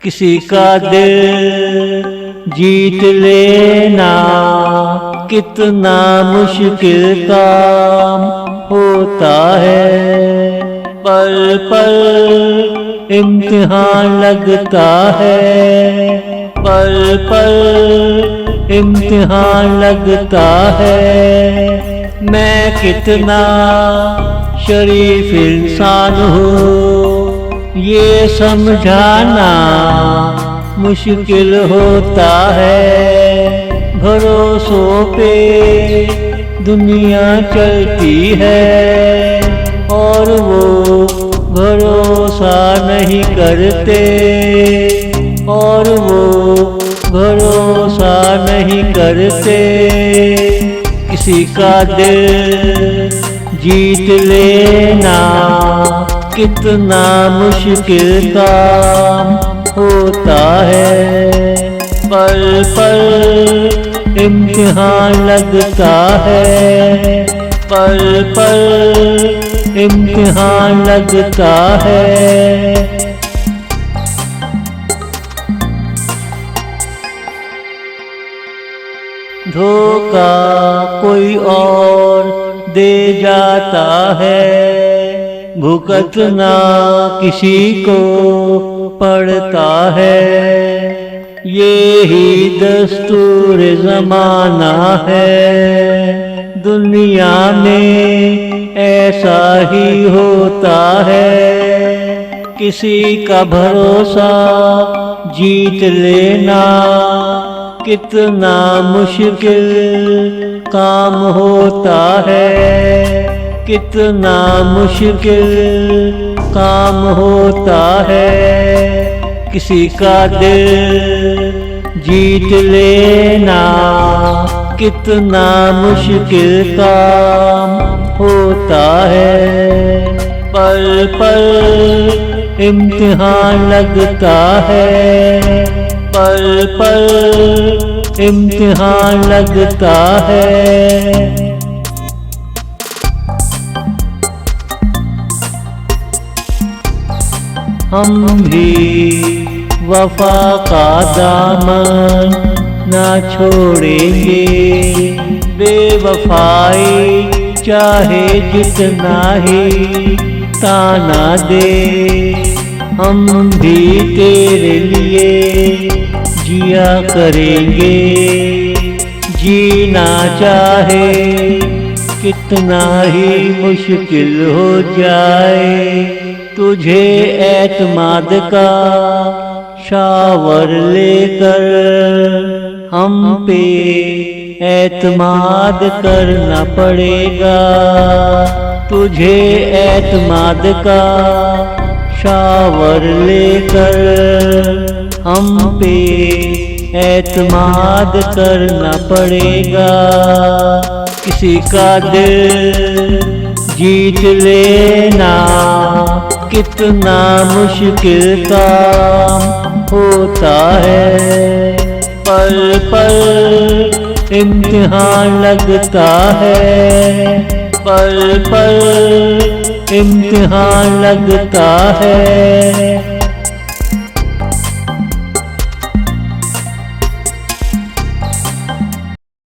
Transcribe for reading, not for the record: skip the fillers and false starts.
किसी का दिल जीत लेना कितना मुश्किल काम होता है। पल पल इम्तिहान लगता है, पल पल इम्तिहान लगता है। मैं कितना शरीफ इंसान हूँ ये समझाना मुश्किल होता है। भरोसों पे दुनिया चलती है और वो भरोसा नहीं करते, और वो भरोसा नहीं करते। किसी का दिल जीत लेना कितना मुश्किल काम होता है। पल पल इम्तिहान लगता है, पल पल इम्तिहान लगता है। धोखा कोई और दे जाता है, भुगतना किसी को पड़ता है। ये ही दस्तूर ज़माना है, दुनिया में ऐसा ही होता है। किसी का भरोसा जीत लेना कितना मुश्किल काम होता है, कितना मुश्किल काम होता है। किसी का दिल जीत लेना कितना मुश्किल काम होता है। पल पल इम्तिहान लगता है, पल पल इम्तिहान लगता है। हम भी वफा का दामन ना छोड़ेंगे, बेवफाई चाहे जितना ही ताना दे। हम भी तेरे लिए जिया करेंगे, जीना चाहे कितना ही मुश्किल हो जाए। तुझे एतमाद का शावर लेकर हम पे एतमाद करना पड़ेगा। तुझे एतमाद का शावर लेकर हम पे एतमाद करना पड़ेगा। किसी का दिल जीत लेना कितना मुश्किल काम होता है। पल पल इम्तिहान लगता है, पल पल इम्तिहान लगता है।